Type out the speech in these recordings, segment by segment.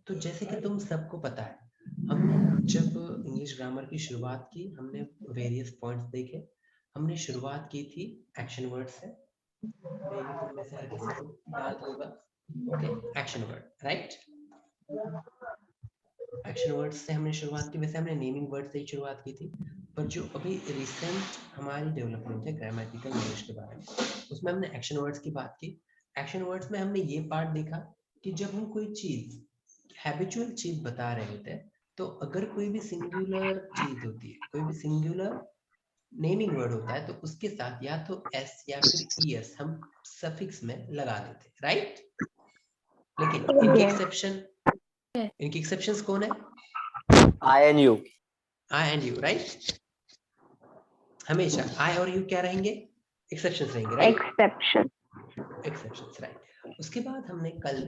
तो जैसे कि तुम सबको पता है, हमने जब इंग्लिश ग्रामर की शुरुआत की, हमने वेरियस पॉइंट्स देखे। हमने शुरुआत की थी एक्शन वर्ड से, मे बी तुम में से हर किसी को याद होगा। Okay, action word, right? Action word से हमने शुरुआत की। वैसे हमने नेमिंग वर्ड से ही शुरुआत की थी, पर जो अभी रिसेंट हमारी डेवलपमेंट है ग्रामेटिकल इंग्लिश के बारे में, उसमें हमने एक्शन वर्ड्स की बात की। एक्शन वर्ड्स में हमने ये पार्ट देखा कि जब हम कोई चीज, हैबिचुअल चीज बता रहे होते हैं, तो अगर कोई भी सिंगुलर चीज होती है, कोई भी सिंगुलर नेमिंग वर्ड होता है, तो उसके साथ या तो एस या फिर ईएस हम सफिक्स में लगा देते, राइट? लेकिन इनकी एक्सेप्शंस कौन है? I and you. I and you, right? हमेशा आई और यू क्या रहेंगे? एक्सेप्शंस रहेंगे, राइट? Exceptions, right. उसके बाद हमने कल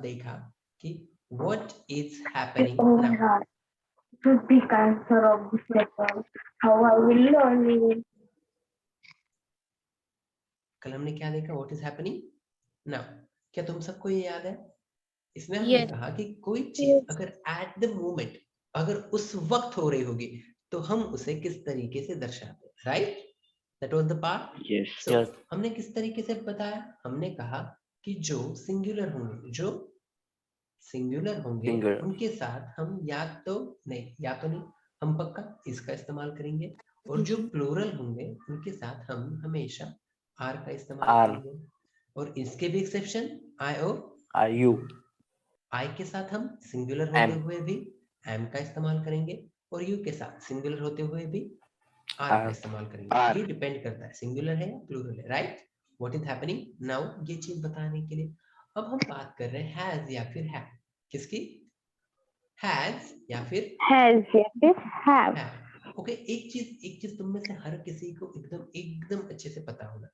देखा कि what is happening now. To pick answer of this letter, how I will learn it. कल हमने क्या देखा? What is happening now. क्या तुम सबको ये याद है? इसमें हमने कहा कि कोई चीज अगर एट द मोमेंट, अगर उस वक्त हो रही होगी, तो हम उसे किस तरीके से दर्शाते हैं, right? That was the part. Yes. हमने किस तरीके से बताया? हमने कहा कि जो सिंगुलर होंगे उनके साथ हम या तो नहीं, हम पक्का इसका इस्तेमाल करेंगे, और जो प्लूरल होंगे उनके साथ हम हमेशा आर का इस्तेमाल करेंगे। और इसके भी एक्सेप्शन आई और यू। आई के साथ हम सिंगुलर होते हुए भी एम का इस्तेमाल करेंगे, और यू के साथ सिंगुलर होते हुए भी आर का इस्तेमाल करेंगे। ये डिपेंड करता है सिंगुलर है या प्लूरल है, right? What is happening now, ये चीज बताने के लिए अब हम बात कर रहे हैं हैज या फिर हैव। किसकी? हैज या फिर have. ओके, एक चीज तुम में से हर किसी को एकदम अच्छे से पता होना,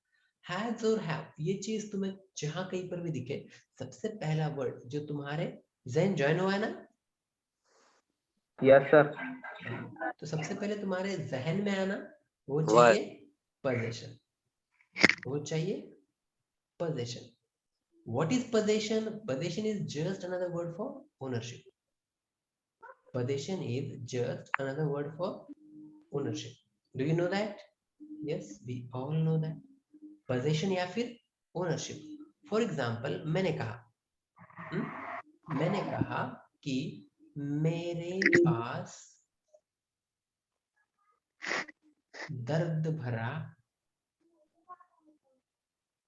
हैज और हैव, ये चीज तुम्हें जहां कहीं पर भी दिखे, सबसे पहला वर्ड जो तुम्हारे जहन जॉइन हुआ है ना? Yes sir. तो सबसे पहले तुम्हारे जहन में आना वो चाहिए पोजीशन, वो चाहिए position. What is possession? Possession is just another word for ownership. Possession is just another word for ownership. Do you know that? Yes, we all know that. Possession या फिर ownership. For example, मैंने कहा कि मेरे पास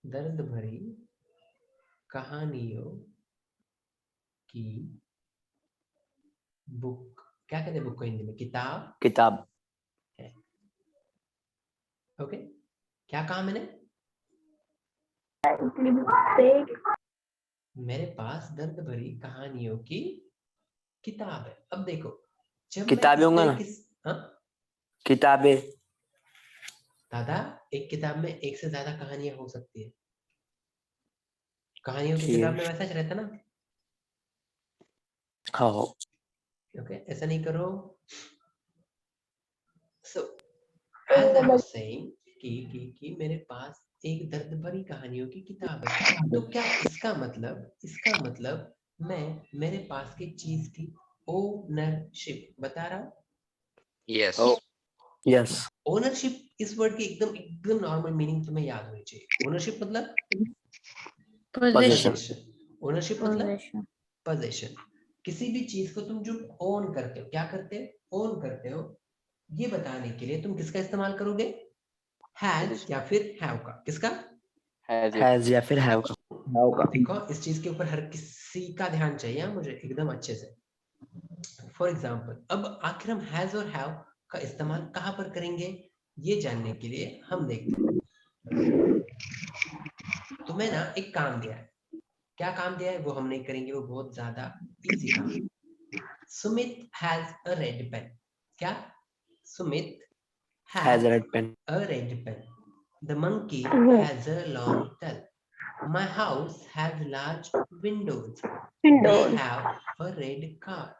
दर्द भरी कहानियों की बुक, क्या कहते हैं बुक को हिंदी में? किताब है। ओके, क्या कहा मैंने? मेरे पास दर्द भरी कहानियों की किताब है। अब देखो, जब किताबें होंगे ना? किताबें। दादा, एक किताब में एक से ज्यादा कहानियां हो सकती है। कहानियों की किताब में वैसा ही रहता ना? हाँ। ओके, ऐसा नहीं करो। So as I was saying कि मेरे पास एक दर्द भरी कहानियों की किताब है, तो क्या इसका मतलब मेरे पास की चीज की ओनरशिप बता रहा हूं? यस। ओनरशिप, इस वर्ड की एकदम नॉर्मल मीनिंग तुम्हें याद होनी चाहिए। ओनरशिप मतलब पोजीशन। ओनरशिप मतलब पोजीशन। किसी भी चीज को तुम जो ओन करते हो, क्या करते हो? ओन करते हो। ये बताने के लिए तुम किसका इस्तेमाल करोगे? हैज या फिर हैव का। किसका? हैज या फिर हैव का। देखो, इस चीज के ऊपर हर किसी का ध्यान चाहिए मुझे एकदम अच्छे से। फॉर एग्जाम्पल, अब आखिर हम हैज और हैव का इस्तेमाल कहां पर करेंगे, ये जानने के लिए हम देखते हैं। तुम्हें ना एक काम दिया है। क्या काम दिया है वो हम नहीं करेंगे, वो बहुत ज्यादा इजी काम है। Sumit has a red pen. क्या? Sumit has a red pen. a red pen. The monkey has a long tail. My house has large windows. We have a red car.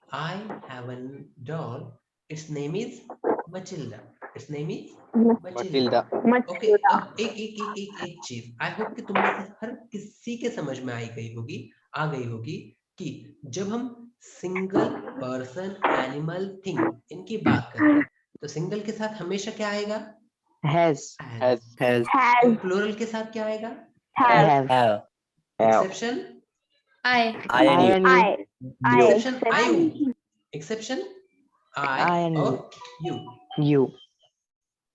I have a doll. Its name is Matilda. It's name is Matilda. Okay, अब एक चीज I hope कि तुम में से हर किसी के समझ में आ गई होगी कि जब हम सिंगल पर्सन, एनिमल, थिंग इनकी बात करते हैं तो सिंगल के साथ हमेशा क्या आएगा? Has. और प्लूरल के साथ क्या आएगा? Have. Exception I. Exception I, exception I और यू,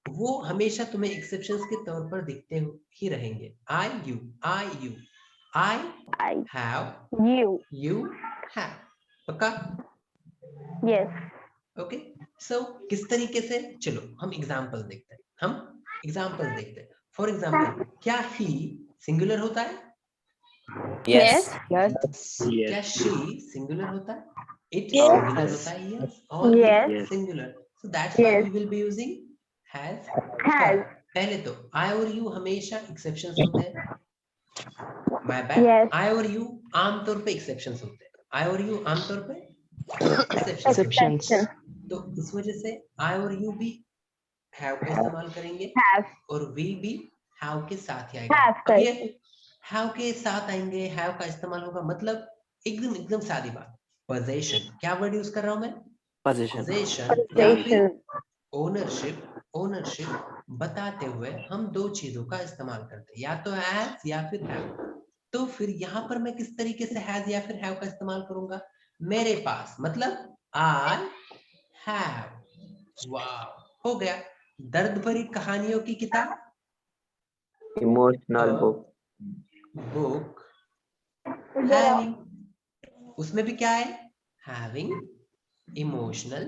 वो हमेशा तुम्हें एक्सेप्शंस के तौर पर दिखते ही रहेंगे। I you, I have, you have, पक्का? ओके, सो किस तरीके से, चलो हम एग्जांपल देखते हैं। फॉर एग्जांपल, क्या ही सिंगुलर होता है? Yes. क्या शी सिंगुलर होता है? इट सिंगुलर होता है? Yes, all singular, so that's why we will be using has. पहले तो आई और यू हमेशा एक्सेप्शंस होते हैं, माय बैड, आई और यू आमतौर पे एक्सेप्शंस होते हैं, Exceptions. तो इस वजह से आई और यू भी हैव का इस्तेमाल करेंगे और वी भी हैव के साथ ही आएगा। अब ये हैव के साथ आएंगे, हैव का इस्तेमाल होगा, मतलब एकदम सादी बात। पोजेशन, क्या वर्ड यूज कर रहा हूं मैं? पोजेशन या फिर ओनरशिप बताते हुए हम दो चीजों का इस्तेमाल करते हैं, या तो हैज या फिर हैव। तो फिर यहाँ पर मैं किस तरीके से हैज या फिर हैव का इस्तेमाल करूंगा? मेरे पास, मतलब आई हैव। वाह, हो गया। दर्द भरी कहानियों की किताब, Emotional book. बुक हैविंग, उसमें भी क्या है? Having emotional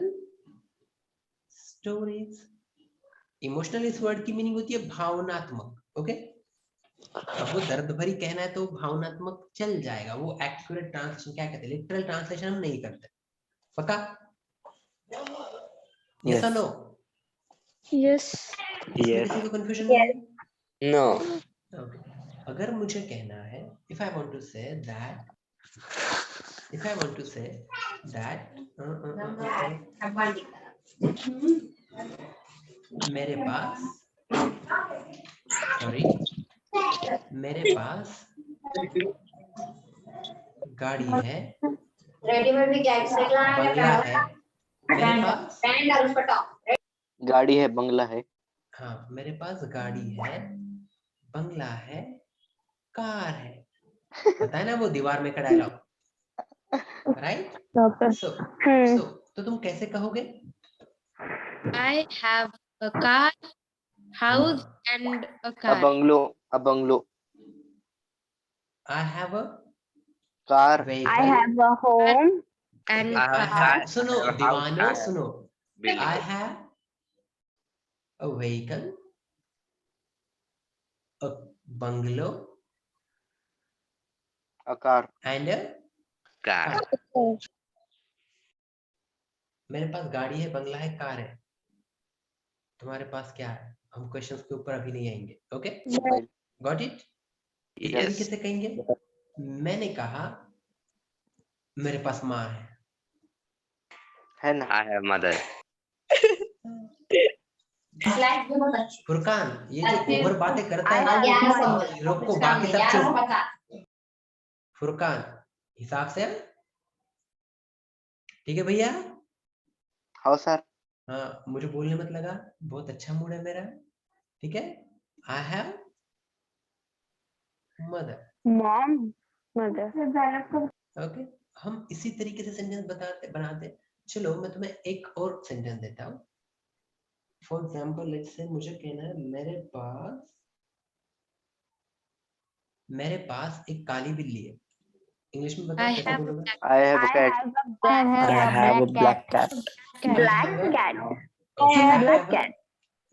stories. इमोशनल इस वर्ड की मीनिंग होती है भावनात्मक। ओके, अब वो दर्द भरी कहना है तो भावनात्मक चल जाएगा, वो एक्यूरेट ट्रांसलेशन क्या कहते हैं, लिटरल ट्रांसलेशन हम नहीं करते, पक्का? यस और नो? Yes. किसी को कंफ्यूजन नहीं है? No. ओके, अगर मुझे कहना है, if I want to say that मेरे पास गाड़ी है, बंगला है, मेरे पास गाड़ी है, बंगला है। हाँ, मेरे पास गाड़ी है, बंगला है, कार है। पता है ना वो दीवार में का डायलॉग, राइट? सो तो तुम कैसे कहोगे? I have a car, house, and a A car. bungalow. I have a Car. vehicle. I have a home. And सुनो दीवानो, सुनो। I have a vehicle, a bungalow, A car. and a car. मेरे पास गाड़ी है, बंगला है, car है। तुम्हारे पास क्या है? हम क्वेश्चंस के ऊपर अभी नहीं आएंगे। Okay, got it? इस तरीके से कहेंगे। मैंने कहा मेरे पास माँ है ना? I have mother. फुरकान, ये जो ओवर बातें करता है ना, लोग को बाकी सब चुप। फुरकान, हिसाब से, ठीक है भैया? हाँ सर। हाँ, मुझे बोलने मत लगा, बहुत अच्छा मूड है मेरा, ठीक है? I have mother, mother. Okay. हम इसी तरीके से सेंटेंस बनाते। चलो मैं तुम्हें एक और सेंटेंस देता हूँ। फॉर एग्जाम्पल, लेट्स से मुझे कहना है मेरे पास एक काली बिल्ली है। इंग्लिश में बताओ कैसे बोलोगे? I have a cat. I have a black cat.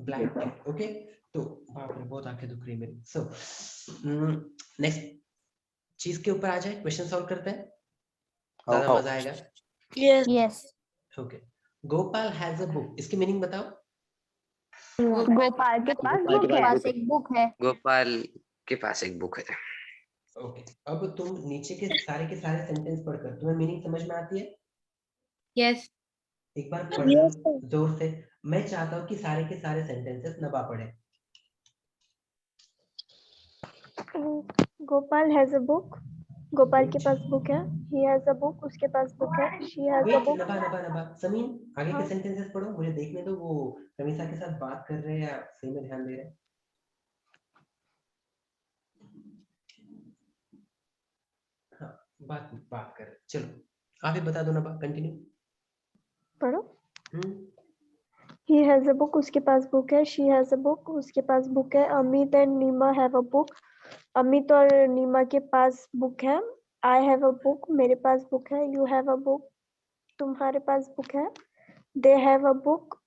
Black cat, okay. तो बाप रे, बहुत आंखें दुख रही मेरी। सो नेक्स्ट चीज के ऊपर आ जाए, क्वेश्चन सॉल्व करते हैं, ज्यादा मजा आएगा। Yes. Okay, Gopal has a book, इसकी मीनिंग बताओ। गोपाल के पास एक बुक है। गोपाल के पास एक बुक है। ओके, अब तुम नीचे के सारे सेंटेंस पढ़कर तुम्हें मीनिंग समझ में आती है? yes. एक बार पढ़ लो जोर से। मैं चाहता हूँ कि सारे के सारे सेंटेंसेस नबा पढ़े। Gopal has a book. Gopal के पास बुक है। ही हैज अ बुक, उसके पास बुक है। She has a wait, book. Naba Naba नबा, समीन आगे के हाँ। सेंटेंसेस पढ़ो, मुझे देखने दो वो कमीसा के साथ बात कर रहे हैं या सही में ध्यान दे रहे हैं। हाँ, बात बात कर रहे हैं। चलो आप ही बता दो नबा, कंटिन्यू। पढ़ो। हम्म, He has a book, उसके पास बुक है। She has a book, उसके पास बुक है। Amit and Neema have a book. Amit और नीमा के पास बुक है। I have a book, मेरे पास बुक है। You have a book, तुम्हारे पास बुक है। They have a book,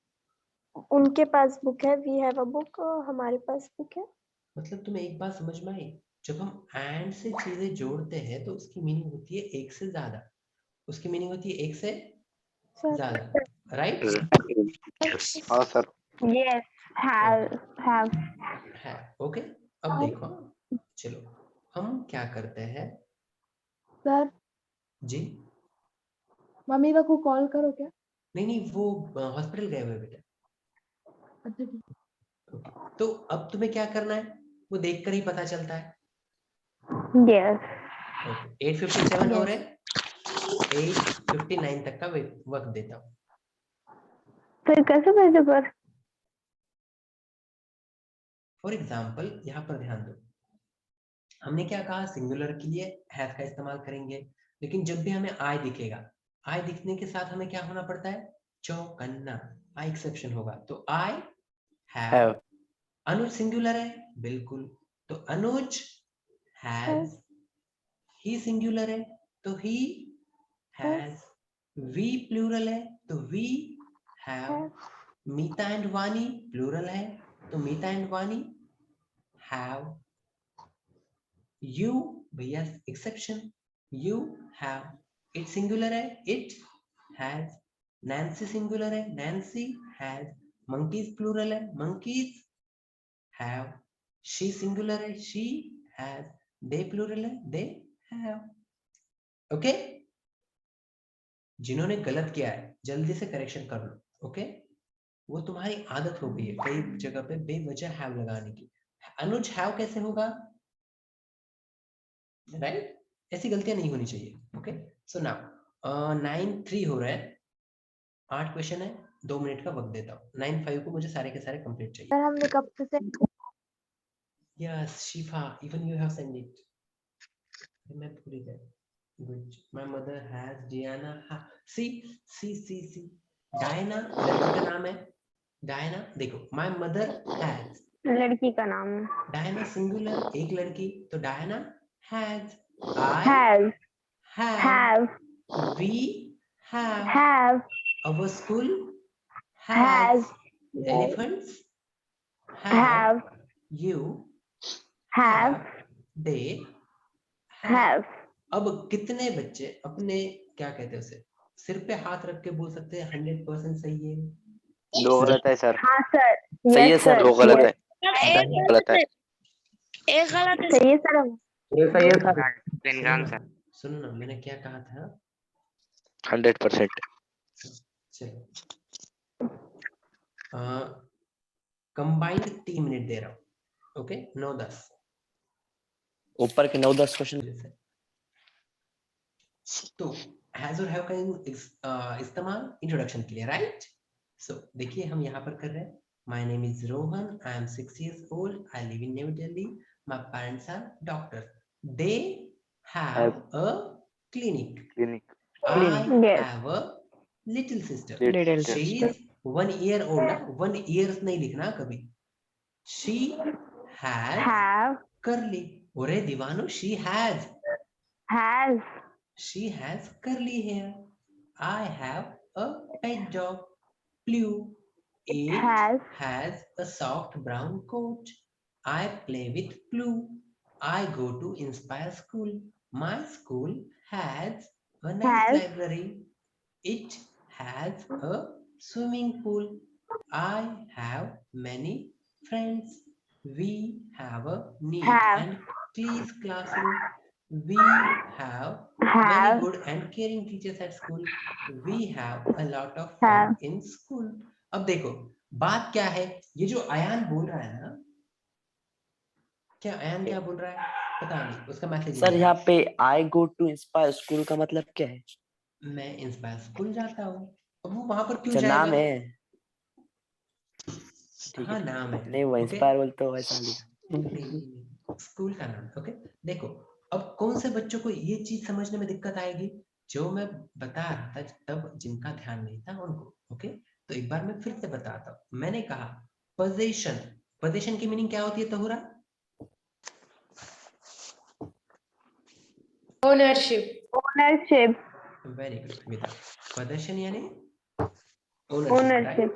उनके पास बुक है। We have a book, हमारे पास बुक है। मतलब तुम्हें एक बात समझ में आई, जब हम एंड से चीजें जोड़ते हैं तो उसकी मीनिंग होती है एक से ज्यादा, उसकी मीनिंग होती है एक से Sir. ज्यादा, राइट? Yes. हाँ सर। Yes, have. है, ओके। अब देखो, चलो हम क्या करते हैं सर जी। मम्मी को कॉल करो क्या? नहीं नहीं, वो हॉस्पिटल गए हुए बेटा। अच्छा ठीक। ओके, तो अब तुम्हें क्या करना है वो देखकर ही पता चलता है। Yes. ओके, 8:57 हो रहे हैं, 8:59 तक का वक्त देता हूँ। फिर कैसे भेजो पर? फॉर एग्जाम्पल यहाँ पर ध्यान दो, हमने क्या कहा, सिंगुलर के लिए हैव का इस्तेमाल करेंगे, लेकिन जब भी हमें आई दिखेगा, आई दिखने के साथ हमें क्या होना पड़ता है, चौकन्ना, आई एक्सेप्शन होगा। तो I have, Have. Anuj singular है बिल्कुल, तो अनुज हैज, ही सिंगुलर है तो ही हैज, वी प्लूरल है तो वी हैव, मीता एंड वानी प्लूरल है तो मीता एंड वानी हैव, यू भैया exception, you have, it singular है इट हैज, नैन्सी सिंगुलर है नैन्सी हैज, मंकीज प्लूरल है मंकीज हैव, शी सिंगुलर है शी हैज, दे प्लूरल है दे हैव। ओके, जिन्होंने गलत किया है जल्दी से करेक्शन कर लो। ओके, वो तुम्हारी आदत हो गई है कई जगह पे बेवजह हैव लगाने की। अनुज हैव कैसे होगा, राइट? ऐसी गलतियां नहीं होनी चाहिए। ओके, सो नाउ 9:03 हो रहा है, 8 क्वेश्चन है, 2 मिनट का वक्त देता हूँ। 9:05 को मुझे सारे के सारे कंप्लीट चाहिए। सर हमने कब से yes Shifa, even you have send it, मैं भूल ही गया। Good, my mother has Diana, see see see see, Diana लड़की का नाम है, डायना। देखो, माय मदर हैज, लड़की का नाम है। डायना सिंगुलर एक लड़की, तो Diana has, I Has, have, have, we have, have, our school has elephants, have, you have, they have। have. अब कितने बच्चे अपने क्या कहते हैं उसे सिर पे हाथ रख के बोल सकते हैं 100% सही है? दो गलत है सर। हाँ सर। सही है सर। दो गलत है। एक गलत है। एक गलत है। सही है सर। ये सही है सर। सुनो ना, मैंने क्या कहा था? 100%। चलो कंबाइंड 3 मिनट दे रहा हूँ। ओके, 9-10 ऊपर के 9-10 क्वेश्चन। तो हैज और हैव का इस्तेमाल इंट्रोडक्शन के लिए, राइट? सो देखिए हम यहाँ पर कर रहे हैं, my name is Rohan, I am 6 years old, I live in New Delhi, my parents are doctor, they have a clinic, I Yes. have a little sister. Little She sister. is 1 year old. 1 years नहीं लिखना कभी। She has Have, curly. ओरे दीवानो, she has. has, She has curly hair. I have a pet dog, Blue. It has a soft brown coat. I play with Blue. I go to Inspire School. My school has a nice Has. library. It has a swimming pool. I have many friends. We have a neat Have. and clean classroom. We have very have, good and caring teachers at school. We have a lot of fun Have. in school. अब देखो बात क्या है, ये जो अयान बोल रहा है ना, क्या अयान क्या बोल रहा है पता नहीं, उसका मैसेज सर यहाँ पे आई गो टू इंस्पायर स्कूल का मतलब क्या है? मैं इंस्पायर स्कूल जाता हूँ, अब वो वहां पर क्यों अच्छा नाम जाएगा? है, ठीक हाँ है नाम है, नहीं वो ओके इंस्पायर बोलते हो वैसा लिखा। नहीं, स्कूल का नाम, ओके। देखो अब कौन से बच्चों को ये चीज समझने में दिक्कत आएगी, जो मैं बता रहा था तब जिनका ध्यान नहीं था उनको, ओके। तो एक बार मैं फिर से बताता हूँ, मैंने कहा पोजीशन, पोजीशन की मीनिंग क्या होती है तहुरा? ओनरशिप। ओनरशिप। वेरी गुड विदा। पोजीशन यानी ओनरशिप, राइट।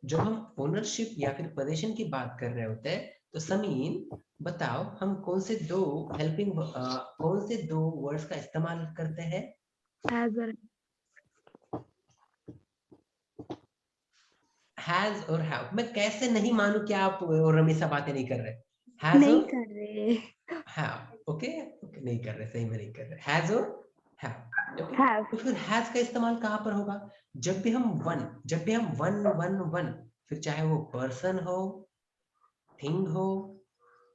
जब हम ओनरशिप या फिर पोजीशन की बात कर रहे होते हैं तो समीन बताओ हम कौन से दो वर्ड्स का इस्तेमाल करते हैं? हैज और हैव। मैं कैसे नहीं मानूं कि आप और रमेशा बातें नहीं कर रहे? हैज नहीं और कर रहे। हैव, ओके नहीं कर रहे, सही में नहीं कर रहे। हैज और हैव, ओके। Have. तो फिर हैज का इस्तेमाल कहां पर होगा? जब भी हम वन फिर चाहे वो पर्सन हो, थिंग हो,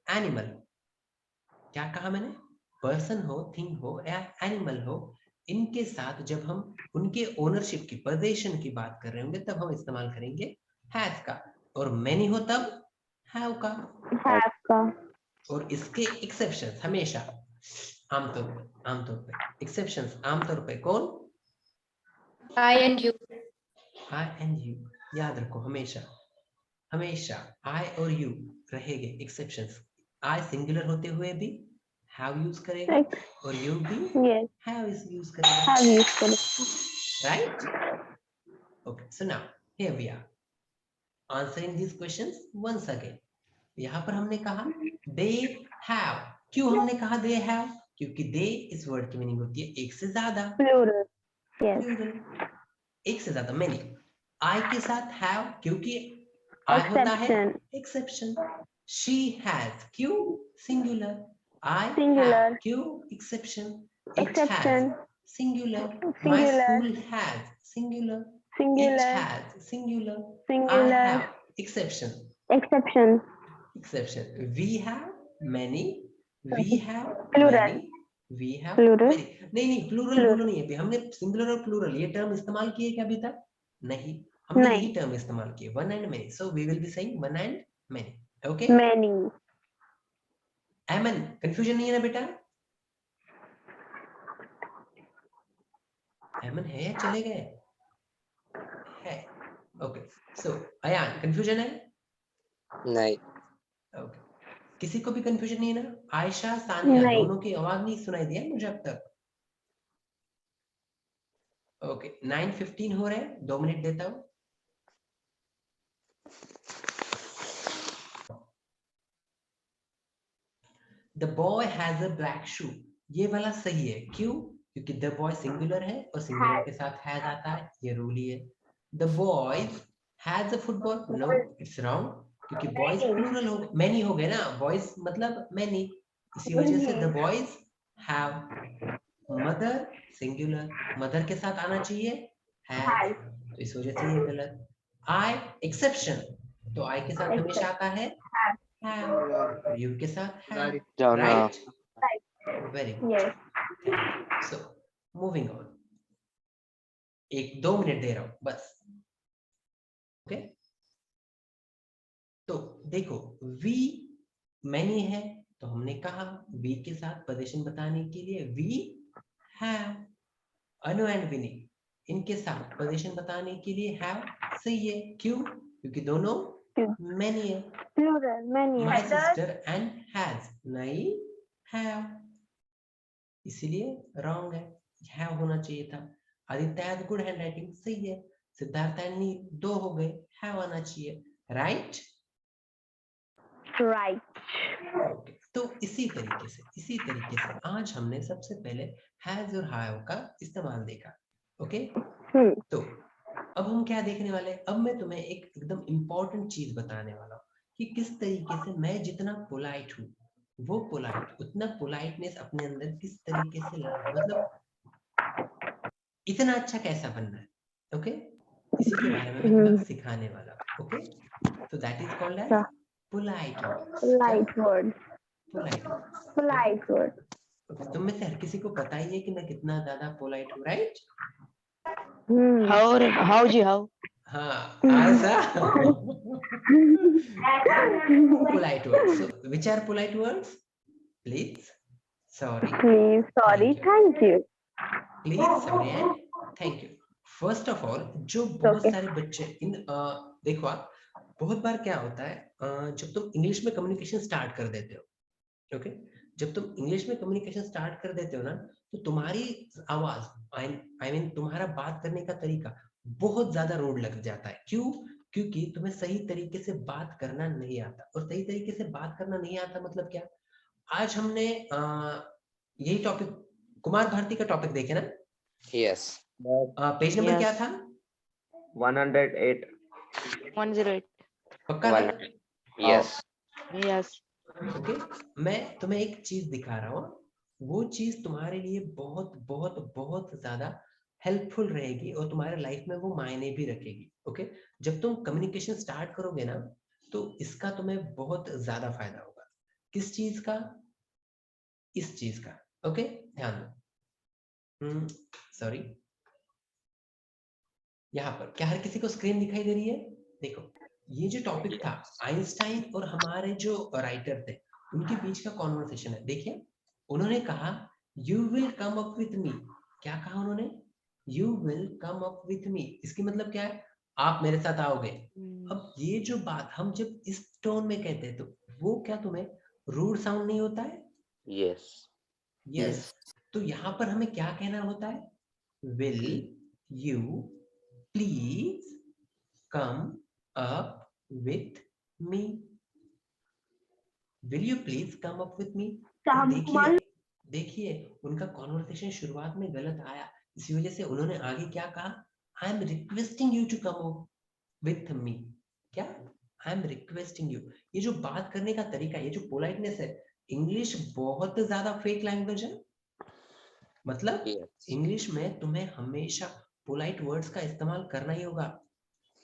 एनिमल, क्या कहा मैंने? पर्सन हो, थिंग हो या एनिमल हो, इनके साथ जब हम उनके ओनरशिप की, पोजीशन की बात कर रहे होंगे तब हम इस्तेमाल करेंगे हैज का, और मैनी हो तब हैव का। Have का। और इसके एक्सेप्शंस हमेशा आमतौर पे एक्सेप्शंस आमतौर पे कौन? I and you. I and you, याद रखो हमेशा, हमेशा आई और यू रहेंगे एक्सेप्शंस। आई सिंगुलर होते हुए भी हैव यूज करेगा और यू भी Yes. हैव यूज करेगा, Have use करेगा। right? Okay, so now here we are answering these questions once again. यहाँ पर हमने कहा they have। क्यों हमने कहा they have? क्योंकि they इस वर्ड की मीनिंग होती है एक से ज्यादा, Plural. Yes. plural, एक से ज्यादा, many। I के साथ have क्योंकि I होता है Exception. exception। She has क्यों singular। I Singular. have क्यों exception। It has Exception. singular। My Singular. school has singular। It Singular. has singular। I Singular. have exception। Exception. Exception। We have many। We have Plural. many। We have Plural. many। नहीं plural Plural. बोलो नहीं, अभी हमने singular और plural ये term इस्तेमाल किए क्या अभी तक? नहीं, हमने नहीं। यही टर्म इस्तेमाल किए, one and many। So we will be saying one and many, okay? Many. Amen, confusion नहीं है ना बेटा? Amen है या चले गए? है, okay। So अयान confusion है? नहीं Okay। किसी को भी कंफ्यूजन नहीं है ना? आयशा, सानिया नहीं। दोनों की आवाज नहीं सुनाई दिया मुझे अब तक। ओके 9:15 हो रहे हैं, 2 मिनट देता हूं। The boy has a black shoe, ये वाला सही है, क्यों? क्योंकि द बॉय सिंगुलर है और सिंगुलर के साथ हैज आता है, ये रूल ही है। The boys has a football, no it's wrong, क्योंकि बॉयज प्लूरल हो, मैनी हो गए ना, बॉयज मतलब मैनी, इसी वजह से the boys have. Mother singular, mother के साथ आना चाहिए हैज, तो इस वजह से ये गलत। आई एक्सेप्शन, तो आई के साथ हमेशा आता है हैव, यू के साथ हैव, जाओ ना। Right? Very good. Yes. So moving on, 1-2 minute दे रहा हूं बस, ओके। तो देखो वी मैनी है, तो हमने कहा वी के साथ पोजीशन बताने के लिए वी हैव। अनु एंड विनी, इनके साथ पोजीशन बताने के लिए हैव सही है, क्यों? क्योंकि दोनों मैनी है। Plural. Many. My sister and has, नहीं हैव, इसीलिए रॉन्ग है, हैव होना चाहिए था। आदित्य हैज गुड हैंडराइटिंग, सही है। सिद्धार्थ एंड नी 2 हो गए, हैव आना चाहिए, राइट? Right. ओके, तो इसी तरीके से आज हमने सबसे पहले हैज और हैव का इस्तेमाल देखा, ओके। तो अब हम क्या देखने वाले हैं? अब मैं तुम्हें एक एकदम इंपॉर्टेंट चीज बताने वाला हूँ कि किस तरीके से मैं जितना पोलाइट हूँ, वो पोलाइट, उतना पोलाइटनेस अपने अंदर किस तरीके से लाना, मतलब इतना अच्छा कैसा बनना है, ओके। इसी के बारे में मैं तुम्हें सिखाने वाला हूँ। Okay, so that is called as Yeah. polite words. Polite word. Polite words. Polite word. Okay, तुम में से हर किसी को पता ही है कि मैं कितना ज्यादा पोलाइट हूँ, राइट? How ji how? हाँ, ऐसा. Polite words. So, which are polite words? Please, sorry, Please, sorry, thank you. please, sorry and thank you. First of all, जो बहुत Okay. सारे बच्चे देखो आप, बहुत बार क्या होता है, जब तुम इंग्लिश में कम्युनिकेशन स्टार्ट कर देते हो, ओके, जब तुम इंग्लिश में कम्युनिकेशन स्टार्ट कर देते हो ना, तो तुम्हारी आवाज, आई मीन तुम्हारा बात करने का तरीका बहुत ज्यादा रूड लग जाता है. क्यों? क्योंकि तुम्हें सही तरीके से बात करना नहीं आता. और सही तरीके से बात करना नहीं आता मतलब क्या? आज हमने यही टॉपिक, कुमार भारती का टॉपिक देखे ना? Yes. पेज नंबर क्या Yes. था? 108. 108. पक्का था? Yes. Yes. ओके, मैं तुम्हें एक चीज दिखा रहा हूँ, वो चीज तुम्हारे लिए बहुत बहुत बहुत ज्यादा हेल्पफुल रहेगी और तुम्हारे लाइफ में वो मायने भी रखेगी. ओके, जब तुम कम्युनिकेशन स्टार्ट करोगे ना, तो इसका तुम्हें बहुत ज्यादा फायदा होगा. किस चीज का? इस चीज का. ओके, ध्यान दो. सॉरी, यहाँ पर क्या हर किसी को स्क्रीन दिखाई दे रही है? देखो, ये जो टॉपिक था, आइंस्टाइन और हमारे जो राइटर थे, उनके बीच का कॉन्वर्सेशन है. देखिए, उन्होंने कहा you will come up with me. क्या कहा उन्होंने? You will come up with मी. इसकी मतलब क्या है? आप मेरे साथ आओगे. अब ये जो बात हम जब इस टोन में कहते हैं, तो वो क्या तुम्हें रूड साउंड नहीं होता है? Yes. यस. तो यहाँ पर हमें क्या कहना होता है? Will you please come up with me. Will you please come up with me? देखिए, उनका कॉन्वर्सेशन शुरुआत में गलत आया, इसी वजह से उन्होंने आगे क्या कहा? I am requesting you to come up with me. क्या? I am requesting you. ये जो बात करने का तरीका, ये जो पोलाइटनेस है, इंग्लिश बहुत ज्यादा फेक लैंग्वेज है. मतलब Yes. इंग्लिश में तुम्हें हमेशा पोलाइट वर्ड्स का इस्तेमाल करना ही होगा.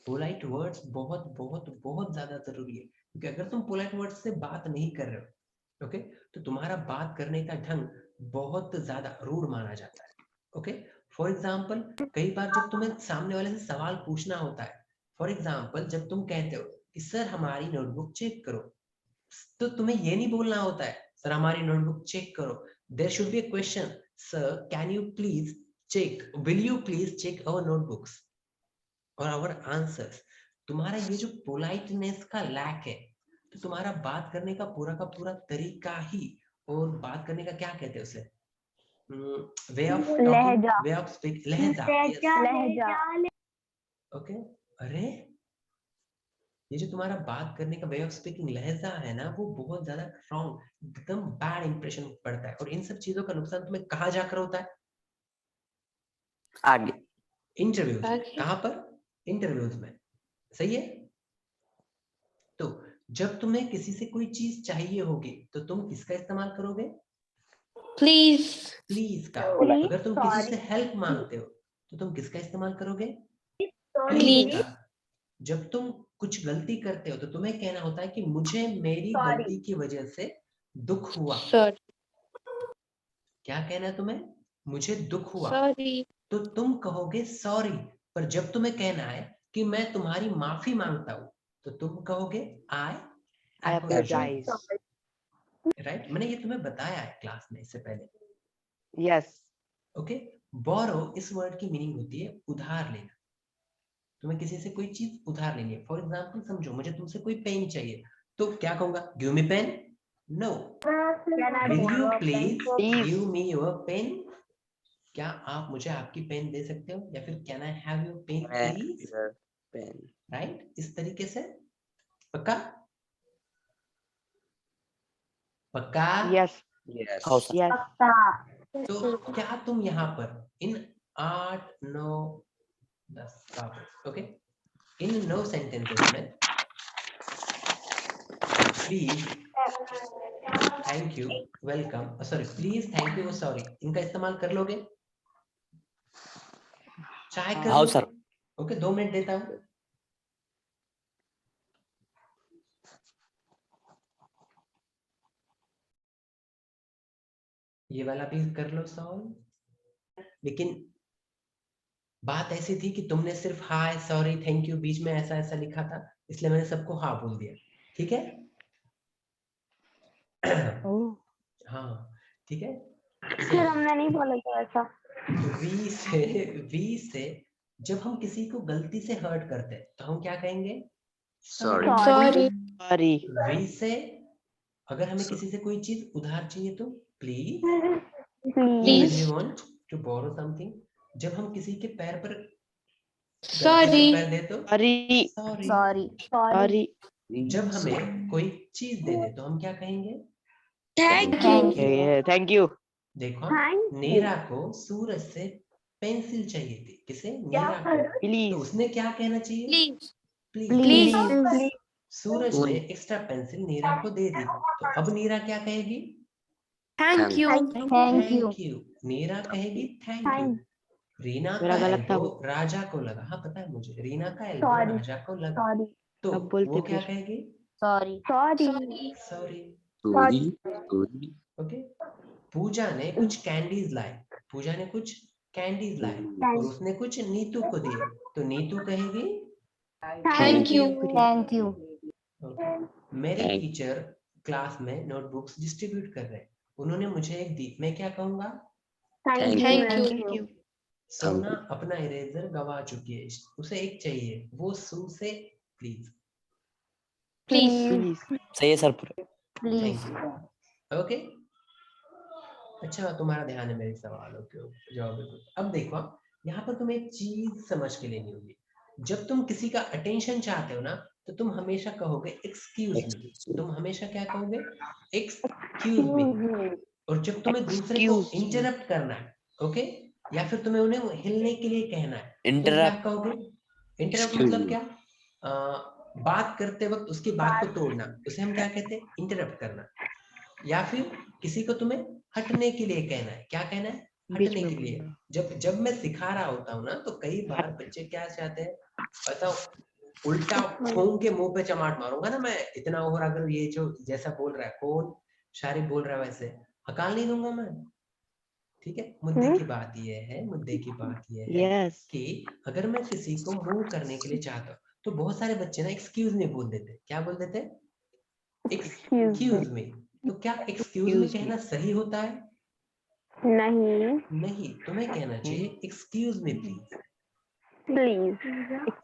पोलाइट वर्ड्स बहुत बहुत बहुत ज्यादा जरूरी है, क्योंकि अगर तुम पोलाइट वर्ड्स से बात नहीं कर रहे हो, ओके, तो तुम्हारा बात करने का ढंग बहुत ज्यादा रूड माना जाता है. ओके, फॉर एग्जाम्पल, कई बार जब तुम्हें सामने वाले से सवाल पूछना होता है, फॉर एग्जाम्पल जब तुम कहते हो कि सर हमारी नोटबुक चेक करो, तो तुम्हें ये नहीं बोलना होता है सर हमारी नोटबुक चेक करो. There should be a question, sir can you please check, will you please check our notebooks और आवर आंसर्स. तुम्हारा ये जो पोलाइटनेस का लैक है, तो तुम्हारा बात करने का पूरा तरीका ही, और बात करने का क्या कहते हैं उसे? Way of talking, way of speak, लहजा. लहजा. ओके, अरे ये जो तुम्हारा बात करने का वे ऑफ स्पीकिंग लहजा है ना, वो बहुत ज्यादा रॉन्ग, एकदम बैड इंप्रेशन पड़ता है. और इन सब चीजों का नुकसान तुम्हें कहाँ जाकर होता है? आगे. इंटरव्यूज. आगे. कहाँ पर? इंटरव्यूज में. सही है. तो जब तुम्हें किसी से कोई चीज चाहिए होगी, तो तुम किसका इस्तेमाल करोगे? Please. प्लीज का. Please, अगर तुम किसी से sorry. हेल्प मांगते हो, तो तुम किसका इस्तेमाल करोगे? Please. का. जब तुम कुछ गलती करते हो, तो तुम्हें कहना होता है कि मुझे मेरी Sorry. गलती की वजह से दुख हुआ. Sorry. क्या कहना है तुम्हें? मुझे दुख हुआ. Sorry. तो तुम कहोगे सॉरी. पर जब तुम्हें कहना है कि मैं तुम्हारी माफी मांगता हूं, तो तुम कहोगे आई I apologize. राइट. मैंने ये तुम्हें बताया है क्लास में इससे पहले. Yes. ओके, बोरो इस वर्ड की मीनिंग होती है उधार लेना. तुम्हें किसी से कोई चीज उधार लेनी है. फॉर एग्जाम्पल समझो, मुझे तुमसे कोई पेन चाहिए, तो क्या कहूंगा? Give me pen. No. Will you please give me your pen? क्या आप मुझे आपकी पेन दे सकते हो? या फिर can I have your pen Can I have please? your pen? Right, इस तरीके से. पक्का? पक्का? Yes. Yes. How sir? Yes. तो क्या तुम यहाँ पर इन 8, 9, 10 ओके, इन 9 सेंटेंसेस में please, thank you, welcome, sorry, please, thank you, sorry, इनका इस्तेमाल कर लोगे? चाहे कर How low. sir? Okay, 2 minute देता हूँ. ये वाला भी कर लो सॉल्व। लेकिन बात ऐसी थी कि तुमने सिर्फ हाय सॉरी थैंक यू बीच में ऐसा ऐसा लिखा था, इसलिए मैंने सबको हाँ बोल दिया। ठीक है हाँ ठीक है। फिर हमने नहीं बोला था ऐसा। वी से जब हम किसी को गलती से हर्ट करते हैं तो हम क्या कहेंगे? Sorry. Sorry. सॉरी। वी से अगर हमें किसी से कोई चीज उधार चाहिए तो please. Please. When we want to borrow something, जब हम किसी के पैर पर गलती से Sorry. पैर दे तो सॉरी। सॉरी। सॉरी। सॉरी। जब हमें कोई चीज दे दे तो हम क्या कहेंगे? Thank you. Thank you. देखो Thank you. नीरा को सूरज से पेंसिल चाहिए थी। किसे? नीरा को। तो प्लीज। उसने क्या कहना चाहिए? Please. प्लीज। Please. सूरज ने एक्स्ट्रा पेंसिल नीरा को दे दी, तो अब नीरा क्या कहेगी? Thank you. Thank you. Thank you. Neera कहेगी थैंक यू। Thank- रीना मेरा का गलत था एल्बो वो। राजा को लगा। हाँ पता है मुझे, रीना का एल्बो Sorry. राजा को लगा, Sorry. तो अब बोलते वो क्या फिर। कहेगी? Sorry. Sorry. Sorry. Sorry. Okay. Pooja ने कुछ कैंडीज लाए। पूजा ने कुछ कैंडीज लाए और उसने कुछ नीतू को दिए, तो नीतू कहेगी Thank you. Thank you. Okay. मेरे Thank- टीचर क्लास में नोटबुक्स डिस्ट्रीब्यूट कर रहे हैं, उन्होंने मुझे एक दी, मैं क्या कहूंगा? Thank Thank you. Thank you. सोना अपना इरेजर गवा चुकी है, उसे एक चाहिए, वो सू से प्लीज। Please. प्लीज। सही है सर पूरा। Please. Thank you. ओके अच्छा, तुम्हारा ध्यान है मेरे सवालों के ऊपर, जवाब दो। अब देखो यहाँ पर तुम्हें एक चीज समझ के लेनी होगी। जब तुम किसी का अटेंशन चाहते हो ना, तो तुम हमेशा कहोगे एक्सक्यूज मी। तुम हमेशा क्या कहोगे? एक्सक्यूज मी। और जब तुम्हें दूसरे को Excuse me. इंटरप्ट करना है, ओके, या फिर तुम्हें उन्हें हिलने के लिए कहना है, तुम क्या इंटरप्ट। कहोगे? इंटरप्ट Excuse मतलब me. क्या? बात करते वक्त उसकी बात को तोड़ना, उसे हम क्या कहते हैं? इंटरप्ट करना। या फिर किसी को तुम्हें हटने के लिए कहना है, क्या कहना है? बीच हटने में के लिए। बोलना। जब मैं सिखा रहा होता हूँ ना, तो कई बार बच्चे क्या चाहते हैं बताओ? उल्टा खून के मुंह पे चमाट मारूंगा ना मैं इतना, और अगर ये जो जैसा बोल रहा है कौन शायरी बोल रहा है वैसे हकाल नहीं दूंगा मैं। ठीक है, मुद्दे की बात ये है, मुद्दे की बात ये है यस। कि अगर मैं किसी को मूव करने के लिए चाहता हूँ, तो बहुत सारे बच्चे ना एक्सक्यूज मी बोल देते। क्या बोल देते? Excuse me. तो क्या एक्सक्यूज मी कहना सही होता है? नहीं, तुम्हें कहना चाहिए excuse me please.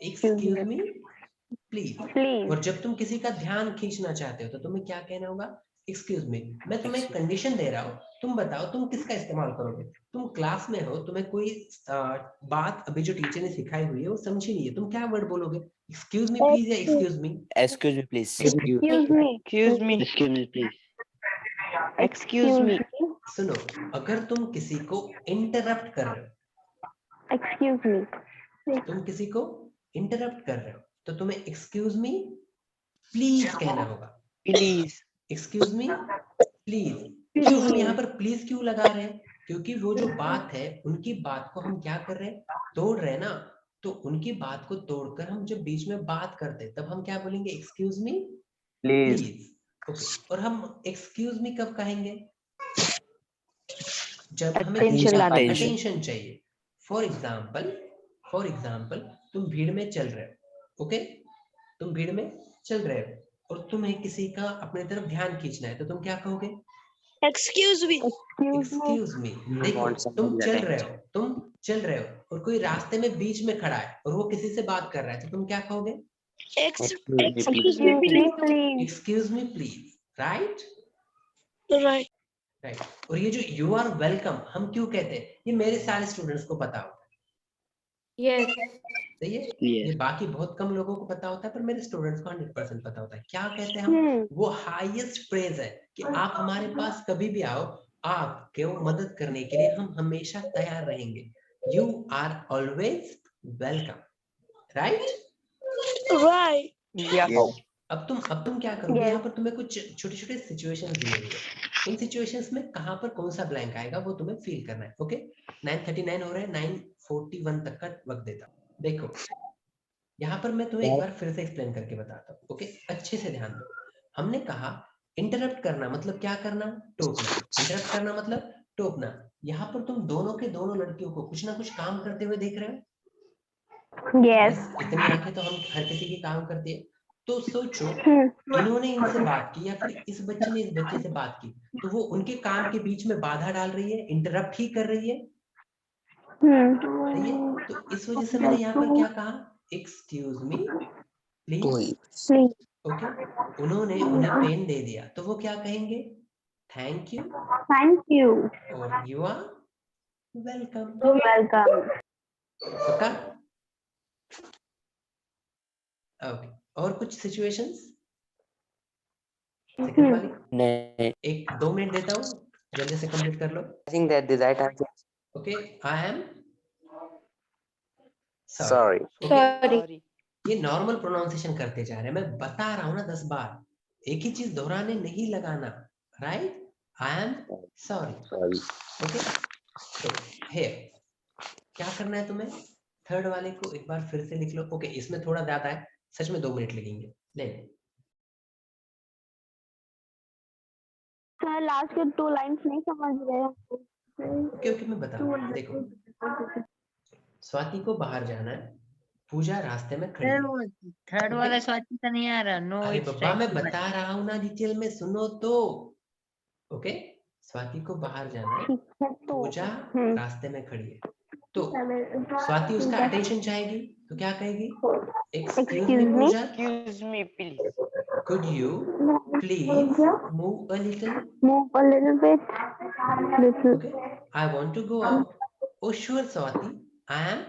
Excuse me please. और जब तुम किसी का ध्यान खींचना चाहते हो तो तुम्हें क्या कहना होगा? Excuse me. मैं तुम्हें एक कंडीशन दे रहा हूँ, तुम बताओ तुम किसका इस्तेमाल करोगे? तुम क्लास में हो, तुम्हें कोई बात अभी जो टीचर ने सिखाई हुई है वो समझी नहीं है, तुम क्या वर्ड बोलोगे? एक्सक्यूज मी प्लीज या excuse me? Excuse me please. Excuse- excuse me. Excuse me please. Excuse मी। सुनो, अगर तुम किसी को इंटरप्ट कर रहे हो, तुम किसी को इंटरप्ट कर रहे हो, तो तुम्हें एक्सक्यूज मी प्लीज कहना होगा। प्लीज। Excuse me please. क्यों हम यहाँ पर प्लीज क्यों लगा रहे हैं? क्योंकि वो जो बात है उनकी बात को हम क्या कर रहे हैं? तोड़ रहे हैं ना। तो उनकी बात को तोड़कर हम जब बीच में बात करते हैं, तब हम क्या बोलेंगे? Excuse me Please. Please. Okay, और हम एक्सक्यूज मी कब कहेंगे? जब हमें किसी Attention का लाने। अटेंशन चाहिए। फॉर एग्जाम्पल तुम भीड़ में चल रहे हो, ओके, तुम भीड़ में चल रहे हो और तुम्हें किसी का अपने तरफ ध्यान खींचना है, तो तुम क्या कहोगे? Excuse me. एक्सक्यूज मी। देखो want तुम somebody's चल रहे हो और कोई रास्ते में बीच में खड़ा है और वो किसी से बात कर रहा है, तो तुम क्या कहोगे? Excuse me, please. Excuse me please. Right Right. Right. और ये जो यू आर वेलकम हम क्यों कहते हैं? ये मेरे सारे स्टूडेंट्स को पता होता है, Yes. सही है। Yes. ये बाकी बहुत कम लोगों को पता होता है, पर मेरे स्टूडेंट्स को 100% पता होता है। क्या कहते हैं हम? वो हाईएस्ट प्रेज है कि आप हमारे पास कभी भी आओ, आपके मदद करने के लिए हम हमेशा तैयार रहेंगे। You are always welcome. Right. Right. Yes. अब तुम क्या करोगे? यहाँ पर तुम्हें कुछ छोटे छोटे सिचुएशंस दिए हुए हैं, उन सिचुएशंस में कहाँ पर कौन सा ब्लैंक आएगा वो तुम्हें फील करना है। ओके, 9:39 हो रहा है, 9:41 तक का वक्त देता हूँ। देखो यहाँ पर मैं तुम्हें एक बार फिर से एक्सप्लेन करके बताता हूँ। ओके, अच्छे से ध्यान दो। हमने कहा इंटरप्ट करना मतलब क्या करना? टोकना। इंटरप्ट करना मतलब टोपना। यहाँ पर तुम दोनों के दोनों लड़कियों को कुछ ना कुछ काम करते हुए देख रहे हो। Yes. बस इतनी आंखें तो हम हर किसी की काम करती है। तो सोचो इन्होंने इनसे बात की या फिर इस बच्चे ने इस बच्चे से बात की, तो वो उनके काम के बीच में बाधा डाल रही है, इंटरप्ट ही कर रही है, सही है। तो इस वजह से मैंने यहाँ पर क्या कहा, एक्सक्यूज मी प्लीज। कोई ओके, उन्होंने उन्हें पेन दे दिया तो वो क्या कहेंगे, थैंक यू Thank you. और यू आर वेलकम। Welcome. पक्का? ओके, और कुछ सिचुएशंस सेकंड वाली? नहीं, एक 2 मिनट देता हूँ, जल्दी से कंप्लीट कर लो। I think that the right answer is okay, I am sorry. Sorry. ये नॉर्मल प्रोनाउंसिएशन करते जा रहे हैं, मैं बता रहा हूँ ना 10 बार, एक ही चीज दोहराने नहीं लगाना, right? I am sorry. Sorry. Okay, तो हियर क्या करना है तुम्हें, थर्ड वाले को एक बार फिर से लिख लो। ओके, इसमें थोड़ा ज्यादा है, सच में 2 मिनट लगेंगे। ले सर लास्ट के 2 लाइंस नहीं समझ रहे हैं। ओके ओके, मैं बता रहा हूँ। देखो, स्वाति को बाहर जाना है, पूजा रास्ते में खड़ी सर है। वो थर्ड वाला स्वाति का नहीं आ रहा। नो अरे इट्स बाबा, मैं बता रहा हूँ ना, डिटेल में सुनो तो। ओके, स्वाति को बाहर जाना है, पूजा रास्ते में खड़ी है, तो स्वाति उसका अटेंशन चाहेगी तो क्या कहेगी, excuse me Puja, Excuse me, please. could you please move a little? Move a little bit. Little. Okay, I want to go out. Oh sure Swati, I am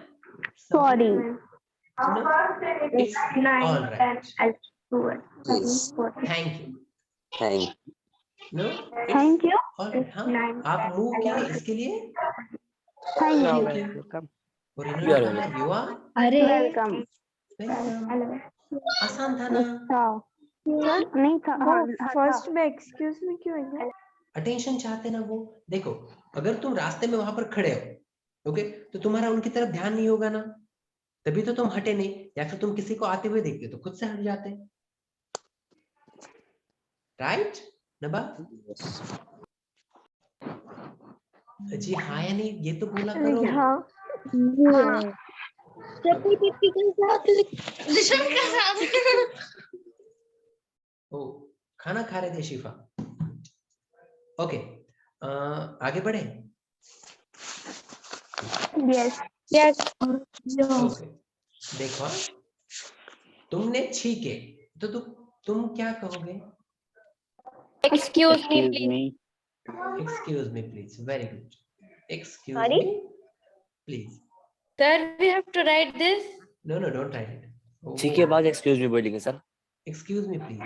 Sorry. No, it's all right. Yes. Thank you. Thank No, it's Thank you. all right. हाँ, आप move किए इसके लिए Thank You're you. welcome. और You इन्होंने are कहा you are अरे Welcome. Welcome. आसान था ना? नहीं था। फर्स्ट में एक्सक्यूज मी क्यों है? अटेंशन चाहते ना वो। देखो, अगर तुम रास्ते में वहां पर खड़े हो, ओके, तो तुम्हारा उनकी तरफ ध्यान नहीं होगा ना, तभी तो तुम हटे नहीं, या फिर तुम किसी को आते हुए देखते तो खुद से हट जाते, राइट नबा? जी हाँ या नहीं, ये तो बोला करो। हाँ। ओ, खाना खा रहे थे शिफा। ओके, आगे बढ़े। Yes. ओके, देखो, तुमने छीके तो तुम क्या कहोगे, excuse me Excuse please. me. Excuse me please, very good, excuse Sorry? Me please. Sir we have to write this. No no, don't write it. ठीक है, बाद एक्सक्यूज मी बोलेंगे sir. Excuse me please,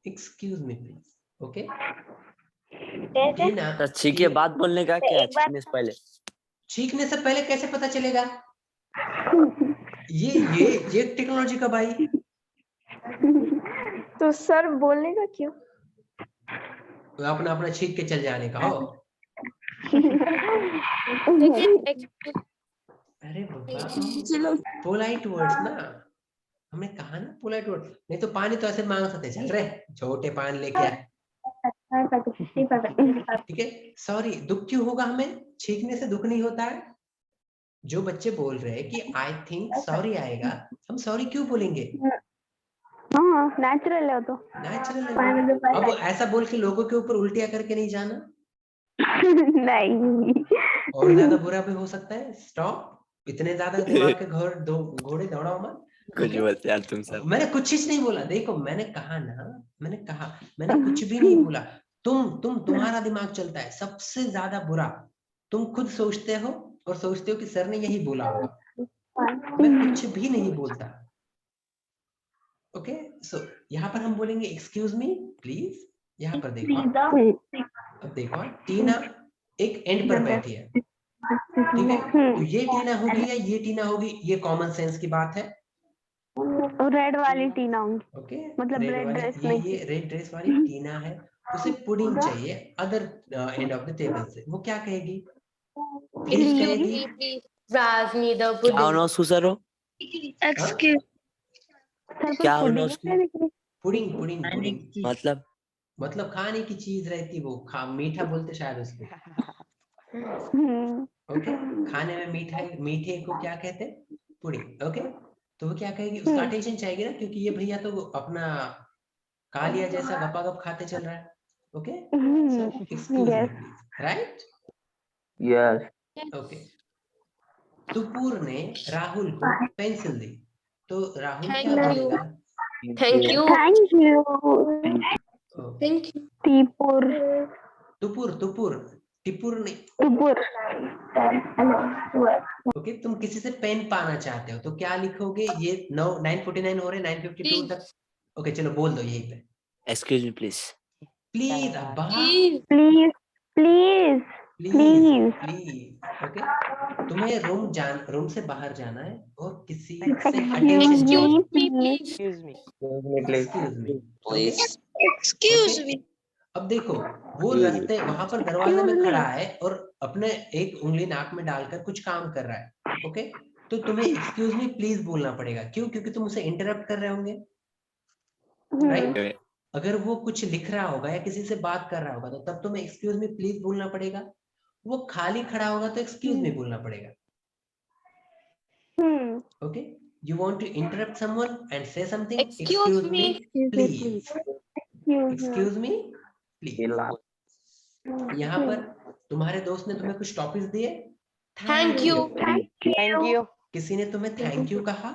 excuse me please. Okay, Tina, sir ठीक है, बात बोलने का क्या, छीनने से पहले? छींकने से पहले कैसे पता चलेगा? ये टेक्नोलॉजी का भाई। तो सर बोलने का क्यों? अपना अपना छींक के चल जाने का हो। अरे बाबा, पोलाइट वर्ड्स ना, हमने कहा ना पोलाइट वर्ड, नहीं तो पानी तो ऐसे मांग सकते, चल रहे छोटे पान लेके आए, ठीक है। सॉरी, दुख क्यों होगा हमें, छींकने से दुख नहीं होता है। जो बच्चे बोल रहे हैं कि आई थिंक सॉरी आएगा, हम सॉरी क्यों बोलेंगे, हाँ नेचुरल है वो तो। नेचुरल है। अब ऐसा बोल के लोगों के ऊपर उल्टिया करके नहीं जाना, नहीं। और ज्यादा बुरा भी हो सकता है। स्टॉप, इतने ज्यादा दिमाग के घोड़े दौड़ाओ मत। कुछ बोलते यार तुम सर। मैंने कुछ चीज नहीं बोला, देखो मैंने कहा ना, मैंने कुछ भी नहीं बोला। तुम्हारा दिमाग चलता है सबसे ज्यादा बुरा, तुम खुद सोचते हो और सोचते हो कि सर ने यही बोला होगा, मैं कुछ भी नहीं बोलता। ओके, सो यहाँ पर हम बोलेंगे एक्सक्यूज मी प्लीज। यहाँ पर देखो, अब देखो, टीना एक एंड पर बैठी है, ठीक है, तो ये टीना होगी या ये टीना होगी, ये कॉमन सेंस की बात है। रेड वाली टीना होंगी। ओके, मतलब रेड ड्रेस में। ये रेड ड्रेस वाली टीना है, उसे पुडिंग चाहिए other end of the table से, वो क्या कहेगी, प्लीज कहेगी। Raj need the क्या pudding. होना उसको सर? Excuse. क्या होना उसको? पुडिंग पुडिंग पुडिंग, मतलब मतलब खाने की चीज रहती, वो मीठा बोलते शायद उसको। ओके, खाने में मीठे को क्या कहते हैं? पुडिंग। ओके, तो वो क्या कहेगी, उसका अटेंशन चाहिए ना, क्योंकि ये भैया तो अपना कालिया जैसा गपागप खाते चल रहा है। Okay, so excuse me please, right? Yes. Okay, Tupur ने राहुल को पेंसिल दी, तो राहुल क्या Thank you. बोलेगा? Thank you. Thank you. O, Thank you. Tipur. तुपुर टिपुर नहीं। Tupur. ओके, तुम किसी से पेन पाना चाहते हो तो क्या लिखोगे? ये 9:49 हो रहे, 9:52 Please. तक। ओके, चलो बोल दो यहीं पे, Excuse me, please. प्लीज। अब्बा, Please. Please. Please. Please Please. Please. Okay, तुम्हें रूम से बाहर जाना है और किसी से Excuse अटेंशन चाहिए। me, Excuse me, please. please. Excuse me. Excuse me, please. Excuse me, Please. Excuse me. अब देखो, वो Excuse me. रास्ते वहां पर दरवाजे में खड़ा है और अपने एक उंगली नाक में डालकर कुछ काम कर रहा है। ओके, तो तुम्हें एक्सक्यूज मी प्लीज बोलना पड़ेगा। क्यों? क्योंकि तुम उसे इंटरप्ट कर रहे होंगे, राइट? Okay. अगर वो कुछ लिख रहा होगा या किसी से बात कर रहा होगा तो तब तुम्हें एक्सक्यूज मी प्लीज बोलना पड़ेगा। वो खाली खड़ा होगा तो एक्सक्यूज मी बोलना पड़ेगा। Okay, you want to interrupt someone and say something, Excuse me. please, excuse me please। Ila. यहाँ पर तुम्हारे दोस्त ने तुम्हें कुछ टॉपिक्स दिए, Thank you. Thank you. किसी ने तुम्हें थैंक यू कहा,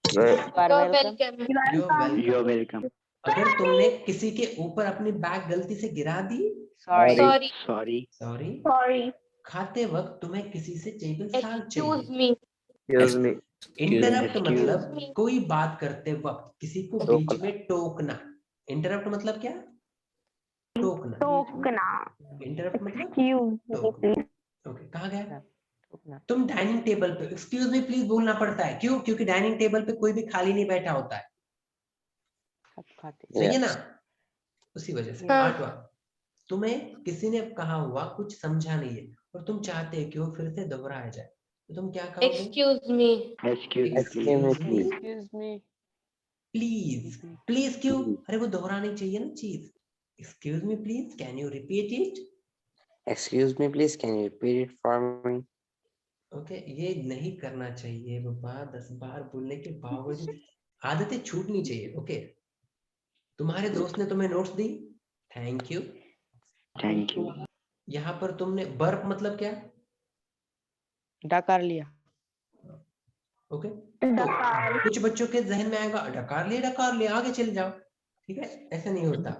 Well, You are You're welcome. welcome. you're welcome। You're welcome. अगर तुमने किसी के ऊपर अपनी बैग गलती से गिरा दी, Sorry. Sorry. Sorry. Sorry. Sorry. खाते वक्त तुम्हें किसी से टेबल साल्ट Excuse चाहिए। me. excuse me. Interrupt Excuse मतलब me। कोई बात करते वक्त किसी को बीच टोकना। में टोकना। इंटरप्ट मतलब क्या? टोकना। Tokna. इंटरप्ट मतलब Excuse me, टोकना। please. ओके, कहाँ गया? Tokna. तुम डाइनिंग टेबल पे एक्सक्यूज मी प्लीज बोलना पड़ता है। क्यों? क्योंकि डाइनिंग टेबल पे कोई भी खाली नहीं बैठा होता है, सब खाते हैं। सही है ना? Yes. उसी वजह से। हाँ। 8वां, तुम्हें किसी ने कहा हुआ कुछ समझा नहीं है और तुम चाहते हो कि वो फिर से दोहराया जाए, तो तुम क्या कहोगे? Excuse me. Excuse me, please. Excuse me Excuse me. Please. Please क्यों? अरे वो दोहरानी चाहिए ना चीज। Excuse me please, can you repeat it? Excuse me, please. Can you repeat it for me? Okay, ये नहीं करना चाहिए बाबा। 10 बार बोलने के बावजूद आदतें छूटनी चाहिए। ओके, तुम्हारे दोस्त ने तुम्हें notes the, thank you. Thank you. यहाँ पर तुमने बर्प मतलब क्या? डकार लिया। ओके, तो कुछ बच्चों के जहन में आएगा डकार लिया, आगे चले जाओ। ठीक है, ऐसा नहीं होता।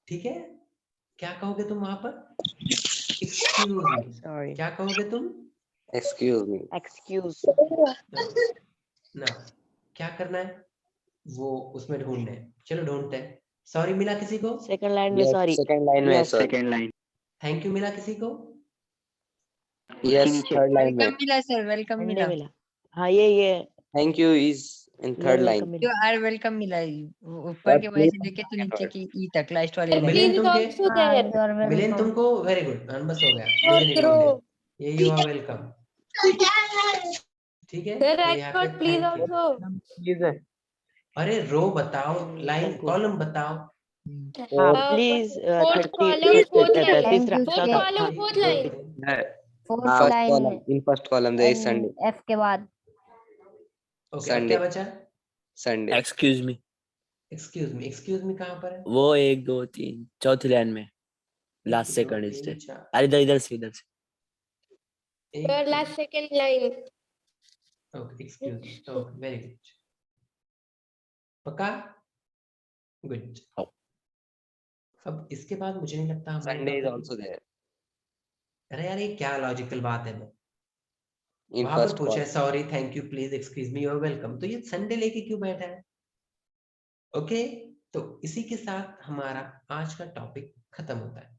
ठीक है, क्या कहोगे तुम वहां पर? Excuse me. Sorry. क्या कहोगे तुम? Excuse me. Excuse. ना, क्या करना है वो उसमें ढूंढना है। चलो ढूंढते हैं। सॉरी मिला किसी को? Second line में Yes. sorry. Second line में Yes. sir. Second line thank you मिला किसी को? Yes. Third line में. वेलकम मिला सर, वेलकम Sunday मिला। मिला। हाँ ये Thank you is in third line. welcome जो मिला। आर वेलकम मिला, ऊपर के वजह से लेके तो नीचे की ई तक लास्ट वाले लाइन। मिलिन Please is Tumke? also there. मिलिन तुमको? वेरी गुड, बस हो गया, मुझे नहीं ढूंढ दिया। ये यू आर वेलकम। ठीक है, Sir, तो I यहाँ पे got please thank you. also. Please. अरे रो बताओ, लाइन बिल्कुल। कॉलम बताओ। हाँ Uh, please fourth column, fourth line. तीसरा Thank you, Fourth sir. column, fourth line. Fourth First line column. में In first column there is Sunday. F के बाद okay, अब Sunday. क्या बचा? Sunday. Excuse me. एक्सक्यूज मी कहाँ पर है? वो 1 2 3 चौथी लाइन में लास्ट 1 2 सेकंड इज 3 4 अरे इधर से Sir, last second line. Okay, excuse me. Okay, very good. पक्का? गुड। Oh. अब इसके बाद मुझे नहीं लगता हमारे Sunday is topic- also there अरे यार, ये क्या लॉजिकल बात है? in वहां पर first पूछा है column. Sorry, thank you, please, excuse मी, और वेलकम, तो ये संडे लेके क्यों बैठा है? ओके, तो इसी के साथ हमारा आज का टॉपिक खत्म होता है।